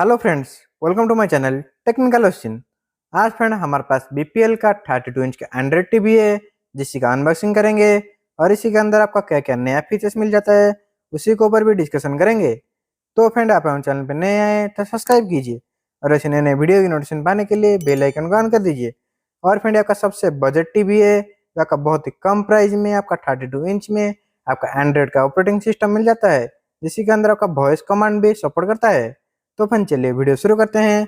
Hello friends, welcome to my channel technical question. आज friend हमारे पास बीपीएल का 32 इंच का एंड्रॉइड टीवी है, जिसकी का अनबॉक्सिंग करेंगे और इसी के अंदर आपका क्या क्या नया फीचर्स मिल जाता है उसी के ऊपर भी डिस्कशन करेंगे। तो फ्रेंड आप हमारे चैनल पर नए आए तो सब्सक्राइब कीजिए और ऐसे नए नए वीडियो की नोटिफिकेशन पाने के लिए बेल आइकन को ऑन कर दीजिए। और फ्रेंड आपका सबसे बजट टीवी है, जो आपका बहुत ही कम प्राइस में आपका 32 इंच में आपका एंड्रॉइड का ऑपरेटिंग सिस्टम मिल जाता है, जिसी के अंदर आपका वॉइस कमांड भी सपोर्ट करता है। तो फ्रेंड चलिए वीडियो शुरू करते हैं।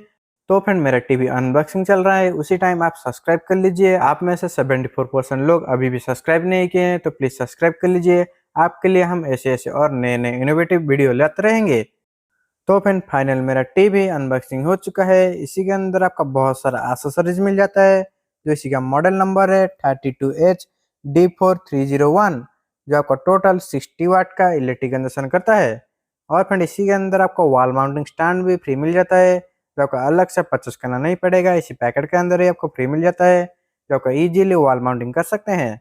तो फ्रेंड मेरा टीवी अनबॉक्सिंग चल रहा है, उसी टाइम आप सब्सक्राइब कर लीजिए। आप में से 74% लोग अभी भी सब्सक्राइब नहीं किए हैं, तो प्लीज सब्सक्राइब कर लीजिए। आपके लिए हम ऐसे ऐसे और नए नए इनोवेटिव वीडियो लाते रहेंगे। तो फ्रेंड फाइनल मेरा टीवी अनबॉक्सिंग हो चुका है। इसी के अंदर आपका बहुत सारा एक्सेसरीज मिल जाता है, जो इसी का मॉडल नंबर है 32HD4301, जो आपका टोटल 60 वाट का इलेक्ट्रिक कंजप्शन करता है। और फ्रेंड इसी के अंदर आपको वॉल माउंटिंग स्टैंड भी फ्री मिल जाता है, जो आपको अलग से परचेस करना नहीं पड़ेगा। इसी पैकेट के अंदर ही आपको फ्री मिल जाता है, जो आपको इजीली वॉल माउंटिंग कर सकते हैं।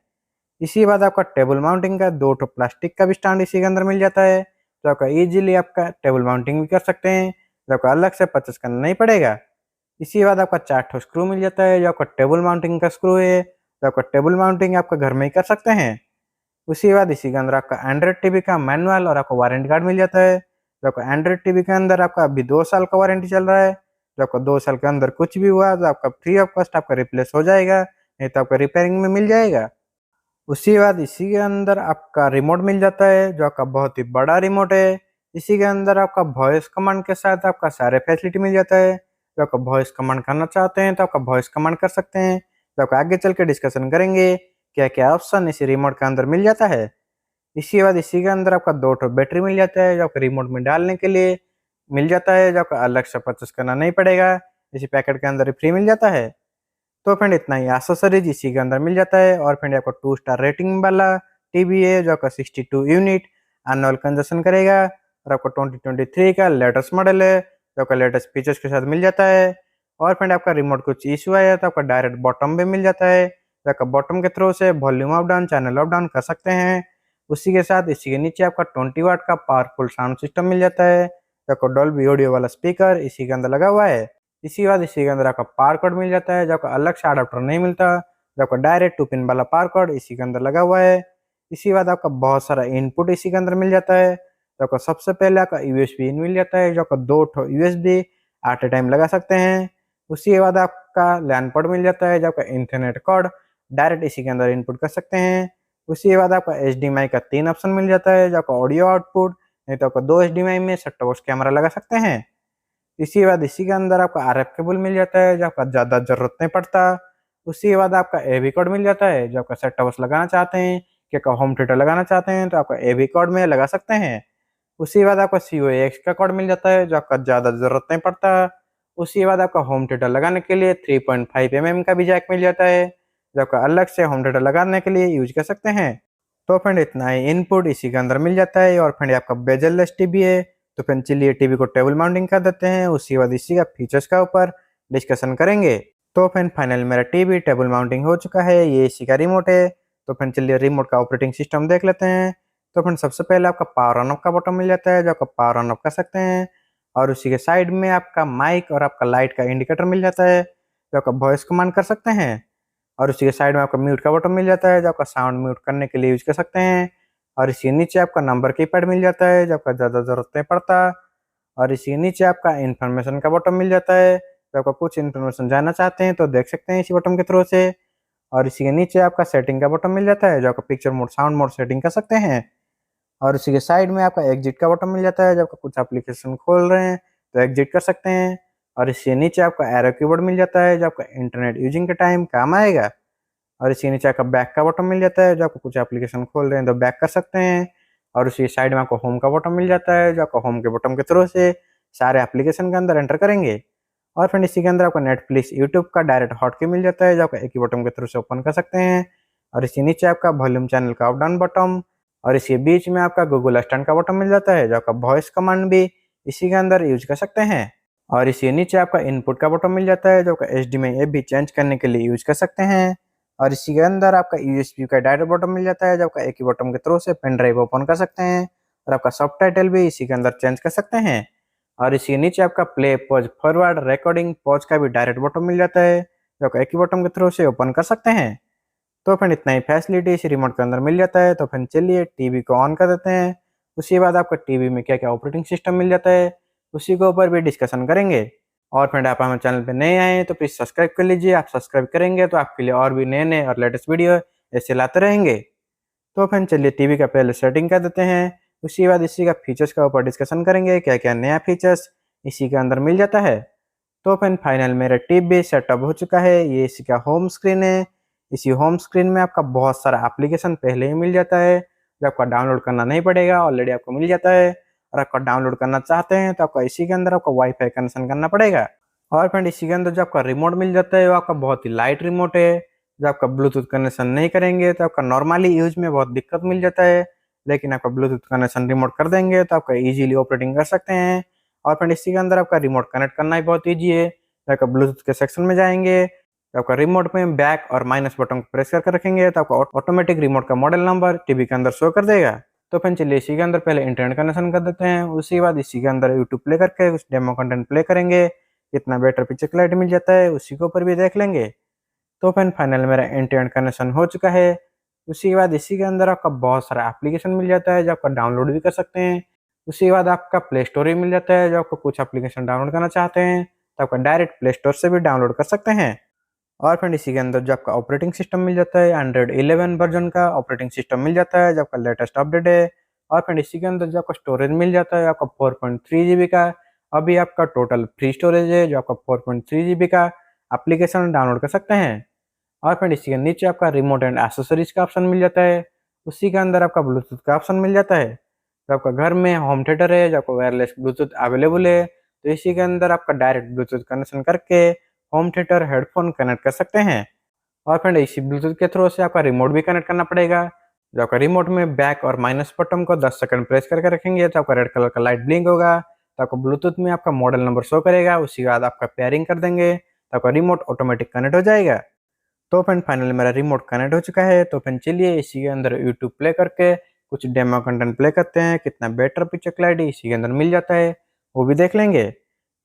इसी बाद आपका टेबल माउंटिंग का 2 ठो प्लास्टिक का भी स्टैंड इसी के अंदर मिल जाता है, तो आपका इजीली आपका टेबल माउंटिंग भी कर सकते हैं, जो आपको अलग से परचेस करना नहीं पड़ेगा। इसी बाद आपका 4 ठो स्क्रू मिल जाता है, जो आपका टेबल माउंटिंग का स्क्रू है, तो आपका टेबल माउंटिंग आपका घर में ही कर सकते हैं। उसी बाद इसी के अंदर आपका एंड्रॉइड टीवी का मैनुअल और आपको वारंटी कार्ड मिल जाता है, जो आपका एंड्रॉइड टीवी के अंदर आपका अभी 2 साल का वारंटी चल रहा है। जो आपका 2 साल के अंदर कुछ भी हुआ तो आपका फ्री ऑफ कॉस्ट आपका रिप्लेस हो जाएगा, नहीं तो आपका रिपेयरिंग में मिल जाएगा। उसी बाद इसी के अंदर आपका रिमोट मिल जाता है, जो आपका बहुत ही बड़ा रिमोट है। इसी के अंदर आपका वॉइस कमांड के साथ आपका सारे फैसिलिटी मिल जाता है। जो आपका वॉइस कमांड करना चाहते हैं तो आपका वॉइस कमांड कर सकते हैं, जो आपका आगे चल के डिस्कशन करेंगे क्या क्या ऑप्शन इसी रिमोट के अंदर मिल जाता है। इसके बाद इसी के अंदर आपका 2 ठो बैटरी मिल जाता है, जो आपका रिमोट में डालने के लिए मिल जाता है, जो आपका अलग से परचेस करना नहीं पड़ेगा। इसी पैकेट के अंदर ही फ्री मिल जाता है। तो फ्रेंड इतना ही एक्सेसरीज इसी के अंदर मिल जाता है। और फ्रेंड आपको 2 स्टार रेटिंग वाला टीवी है, जो आपका 62 यूनिट एनुअल कंजप्शन करेगा और आपको 2023 का लेटेस्ट मॉडल है, जो आपका लेटेस्ट फीचर्स के साथ मिल जाता है। और फ्रेंड आपका रिमोट कुछ इशू आया तो आपका डायरेक्ट बॉटम भी मिल जाता है, जो आपका बॉटम के थ्रू से volume up down channel up down कर सकते हैं। उसी के साथ इसी के नीचे आपका 20 वाट का पावरफुल साउंड सिस्टम मिल जाता है, जो आपको डॉल्बी ऑडियो वाला स्पीकर इसी के अंदर लगा हुआ है। इसी बाद इसी के अंदर आपका पावर कोड मिल जाता है, जो आपका अलग से अडाप्टर नहीं मिलता, जो आपका डायरेक्ट 2 पिन वाला पावर कोड इसी के अंदर लगा हुआ है। इसी बाद आपका बहुत सारा इनपुट इसी के अंदर मिल जाता है, जो आपका सबसे पहले आपका यूएसबी इन मिल जाता है, जो आपका 2 ठो यूएसबी एट ए टाइम लगा सकते हैं। उसी के बाद आपका लैन पोर्ट मिल जाता है, जो आपका इंटरनेट कोड डायरेक्ट इसी के अंदर इनपुट कर सकते हैं। उसी के बाद आपका एचडीएमआई का 3 ऑप्शन मिल जाता है, जो आपका ऑडियो आउटपुट, नहीं तो आपका 2 एचडीएमआई में सेट टॉप बॉक्स कैमरा लगा सकते हैं। इसी बाद इसी के अंदर आपका आरएफ केबल मिल जाता है, जो आपका ज़्यादा ज़रूरत नहीं पड़ता। उसी के बाद आपका एवी कोड मिल जाता है, जो आपका सेट टॉप बॉक्स लगाना चाहते हैं कि आपका होम थिएटर लगाना चाहते हैं तो आपका एवी कोड में लगा सकते हैं। उसी के बाद आपका COAX का कोड मिल जाता है, जो आपका ज़्यादा ज़रूरत नहीं पड़ता। उसी के बाद आपका होम थिएटर लगाने के लिए 3.5 mm का भी जैक मिल जाता है, जो आपका अलग से होम थिएटर लगाने के लिए यूज कर सकते हैं। तो फ्रेंड इतना ही इनपुट इसी के अंदर मिल जाता है। और फ्रेंड आपका बेजललेस टीवी है, तो फ्रेंड चलिए टीवी को टेबल माउंटिंग कर देते हैं, उसके बाद इसी का फीचर्स का ऊपर डिस्कशन करेंगे। तो फ्रेंड फाइनल मेरा टीवी टेबल माउंटिंग हो चुका है, ये इसी का रिमोट है। तो फ्रेंड चलिए रिमोट का ऑपरेटिंग सिस्टम देख लेते हैं। तो फ्रेंड सबसे पहले आपका पावर ऑन ऑफ का बटन मिल जाता है, जो आपका पावर ऑन ऑफ कर सकते हैं। और उसी के साइड में आपका माइक और आपका लाइट का इंडिकेटर मिल जाता है, जो आपका वॉइस कमांड कर सकते हैं। और उसी के साइड में आपका म्यूट का बटन मिल जाता है, जो आपका साउंड म्यूट करने के लिए यूज कर सकते हैं। और इसके नीचे आपका नंबर कीपैड मिल जाता है, जो आपका ज़्यादा ज़रूरत नहीं पड़ता। और इसके नीचे आपका इन्फॉर्मेशन का बटन मिल जाता है, जो आपका कुछ इन्फॉर्मेशन जानना चाहते हैं तो देख सकते हैं इसी बटन के थ्रू से। और इसी के नीचे आपका सेटिंग का बटन मिल जाता है, जो आपका picture mode sound mode setting कर सकते हैं। और इसी के साइड में आपका एग्जिट का बटन मिल जाता है, जब आपका कुछ एप्लीकेशन खोल रहे हैं तो एग्जिट कर सकते हैं। और इसके नीचे आपका एरो कीबोर्ड मिल जाता है, जो आपका इंटरनेट यूजिंग के टाइम काम आएगा। और इसके नीचे आपका बैक का बटन मिल जाता है, जो आपको कुछ एप्लीकेशन खोल रहे हैं तो बैक कर सकते हैं। और उसी साइड में आपको होम का बटन मिल जाता है, जो आपका होम के बटन के थ्रू से सारे एप्लीकेशन के अंदर एंटर करेंगे। और फिर इसी के अंदर आपको नेटफ्लिक्स यूट्यूब का डायरेक्ट हॉटकी मिल जाता है, जो आपका एक ही बटन के थ्रू से ओपन कर सकते हैं। और इसके नीचे आपका वॉल्यूम चैनल का अप डाउन बटन, और इसके बीच में आपका गूगल असिस्टेंट का बटन मिल जाता है, जो आपका वॉइस कमांड भी इसी के अंदर यूज कर सकते हैं। और इसके नीचे आपका इनपुट का बटन मिल जाता है, जो आपका HDMI ऐप भी चेंज करने के लिए यूज कर सकते हैं। और इसी के अंदर आपका USB का डायरेक्ट बटन मिल जाता है, जो आपका एक ही बटन के थ्रू से पेन ड्राइव ओपन कर सकते हैं। और आपका सबटाइटल भी इसी के अंदर चेंज कर सकते हैं। और इसी के नीचे आपका play, pause, forward, recording, pause का भी डायरेक्ट बटन मिल जाता है, जो आप एक ही बटन के थ्रू से ओपन कर सकते हैं। तो फ्रेंड इतना ही फैसिलिटी इस रिमोट के अंदर मिल जाता है। तो फ्रेंड चलिए टीवी को ऑन कर देते हैं। उसके बाद आपका टीवी में क्या क्या ऑपरेटिंग सिस्टम मिल जाता है उसी के ऊपर भी डिस्कशन करेंगे। और फ्रेंड आप हमारे चैनल पे नए आए हैं तो प्लीज़ सब्सक्राइब कर लीजिए। आप सब्सक्राइब करेंगे तो आपके लिए और भी नए नए और लेटेस्ट वीडियो ऐसे लाते रहेंगे। तो फ्रेंड चलिए टीवी का पहले सेटिंग कर देते हैं। उसके बाद इसी का फीचर्स का ऊपर डिस्कशन करेंगे, क्या क्या नया फीचर्स इसी के अंदर मिल जाता है। तो फ्रेंड फाइनल मेरा टीवी सेटअप हो चुका है। ये इसी का होम स्क्रीन है। इसी होम स्क्रीन में आपका बहुत सारा एप्लीकेशन पहले ही मिल जाता है, जो आपका डाउनलोड करना नहीं पड़ेगा, ऑलरेडी आपको मिल जाता है। और आपका डाउनलोड करना चाहते हैं तो आपका इसी के अंदर आपको वाईफाई कनेक्शन करना पड़ेगा। और फ्रेंड इसी के अंदर जो आपका रिमोट मिल जाता है वो आपका बहुत ही लाइट रिमोट है। जो आपका ब्लूटूथ कनेक्शन नहीं करेंगे तो आपका नॉर्मली यूज में बहुत दिक्कत मिल जाता है, लेकिन आपका ब्लूटूथ कनेक्शन रिमोट कर देंगे तो आपका इजीली ऑपरेटिंग कर सकते हैं। और फ्रेंड इसी के अंदर आपका रिमोट कनेक्ट करना ही बहुत ईजी है। तो आपका ब्लूटूथ के सेक्शन में जाएंगे तो आपका रिमोट में बैक और माइनस बटन को प्रेस करके रखेंगे तो आपका ऑटोमेटिक रिमोट का मॉडल नंबर टीवी के अंदर शो कर देगा। तो फ्रेंड चलिए इसी के अंदर पहले इंटरनेट कनेक्शन कर देते हैं। उसी के बाद इसी के अंदर यूट्यूब प्ले करके कुछ डेमो कंटेंट प्ले करेंगे। कितना बेटर पिक्चर क्लैरिटी मिल जाता है उसी के ऊपर भी देख लेंगे। तो फ्रेंड फाइनल मेरा इंटरनेट कनेक्शन हो चुका है। उसी के बाद इसी के अंदर आपका बहुत सारा एप्लीकेशन मिल जाता है जो आपका डाउनलोड भी कर सकते हैं। उसी के बाद आपका प्ले स्टोर भी मिल जाता है, जो आपको कुछ एप्लीकेशन डाउनलोड करना चाहते हैं तो आपका डायरेक्ट प्ले स्टोर से भी डाउनलोड कर सकते हैं। और फ्रेंड इसी के अंदर जो आपका ऑपरेटिंग सिस्टम मिल जाता है एंड्रॉइड 11 वर्जन का ऑपरेटिंग सिस्टम मिल जाता है जो आपका लेटेस्ट अपडेट है। और फ्रेंड इसी के अंदर जो आपका स्टोरेज मिल जाता है आपका 4.3 GB का। अभी आपका टोटल फ्री स्टोरेज है जो आपका 4.3 GB का एप्लीकेशन डाउनलोड कर सकते हैं। और फ्रेंड इसी के नीचे आपका रिमोट एंड एसेसरीज का ऑप्शन मिल जाता है। उसी के अंदर आपका ब्लूटूथ का ऑप्शन मिल जाता है। तो आपका घर में होम थिएटर है जो आपको वायरलेस ब्लूटूथ अवेलेबल है, तो इसी के अंदर आपका डायरेक्ट ब्लूटूथ कनेक्शन करके होम थिएटर हेडफोन कनेक्ट कर सकते हैं। और फ्रेंड इसी ब्लूटूथ के थ्रू से आपका रिमोट भी कनेक्ट करना पड़ेगा। जो आपका रिमोट में बैक और माइनस बटन को 10 सेकंड प्रेस करके रखेंगे तो आपका रेड कलर का लाइट ब्लिंक होगा, तो आपको ब्लूटूथ में आपका मॉडल नंबर शो करेगा। उसी के बाद आपका पेयरिंग कर देंगे तो आपका रिमोट ऑटोमेटिक कनेक्ट हो जाएगा। तो फ्रेंड फाइनली मेरा रिमोट कनेक्ट हो चुका है। तो फ्रेंड चलिए इसी के अंदर यूट्यूब प्ले करके कुछ डेमो कंटेंट प्ले करते हैं। कितना बेटर पिक्चर क्लैरिटी इसी के अंदर मिल जाता है वो भी देख लेंगे।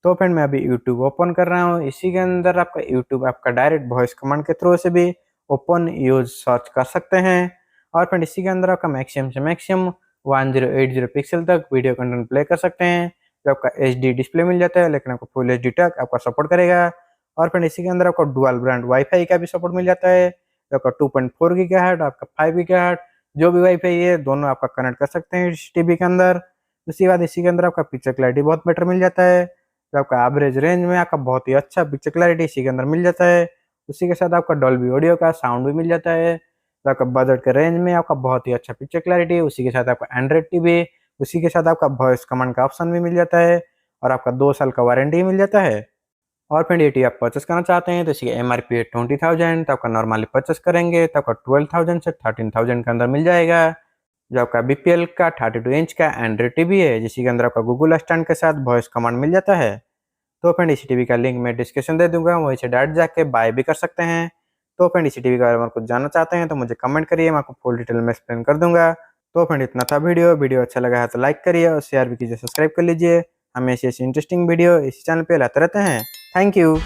तो फ्रेंड मैं अभी यूट्यूब ओपन कर रहा हूँ। इसी के अंदर आपका यूट्यूब आपका डायरेक्ट वॉइस कमांड के थ्रू से भी ओपन यूज सर्च कर सकते हैं। और फ्रेंड इसी के अंदर आपका मैक्सिमम से मैक्सिमम 1080 पिक्सल तक वीडियो कंटेंट प्ले कर सकते हैं। जो आपका HD डिस्प्ले मिल जाता है, लेकिन आपको फुल HD तक आपका सपोर्ट करेगा। और फ्रेंड इसी के अंदर आपको डुअल ब्रांड वाईफाई का भी सपोर्ट मिल जाता है। जो आपका 2.4 गीगाहर्ट्ज आपका 5 गीगाहर्ट्ज जो भी वाईफाई है दोनों आपका कनेक्ट कर सकते हैं इस टीवी के अंदर। उसके बाद इसी के अंदर आपका पिक्चर क्लैरिटी बहुत बेटर मिल जाता है। जो आपका एवरेज रेंज में आपका बहुत ही अच्छा पिक्चर क्लैरिटी इसी के अंदर मिल जाता है। उसी के साथ आपका डॉल्बी ऑडियो का साउंड भी मिल जाता है। तो आपका बजट के रेंज में आपका बहुत ही अच्छा पिक्चर क्लैरिटी, उसी के साथ आपका एंड्रॉइड टीवी, उसी के साथ आपका वॉइस कमांड का ऑप्शन भी मिल जाता है। और आपका 2 साल का वारंटी मिल जाता है। और फ्रेंड ये टीवी आप परचेस करना चाहते हैं तो इसकी MRP है 20,000, तो आपका नॉर्मली परचेस करेंगे तो आपका 12,000 से 13,000 के अंदर मिल जाएगा। जो आपका BPL का 32 इंच का एंड्रॉइड टीवी है, जिसके अंदर आपका गूगल स्टैंड के साथ वॉइस कमांड मिल जाता है। तो फ्रेंड इसी टीवी का लिंक मैं डिस्क्रिप्शन दे दूंगा, वहीं से डायरेक्ट जाके बाय भी कर सकते हैं। तो फ्रेंड इसी टीवी के बारे में कुछ जानना चाहते हैं तो मुझे कमेंट करिए, मैं आपको फुल डिटेल में एक्सप्लेन कर दूंगा। तो फ्रेंड इतना था वीडियो अच्छा लगा है तो लाइक करिए और शेयर भी कीजिए, सब्सक्राइब कर लीजिए। हमें ऐसी इंटरेस्टिंग वीडियो इसी चैनल पे लाते रहते हैं। Thank you.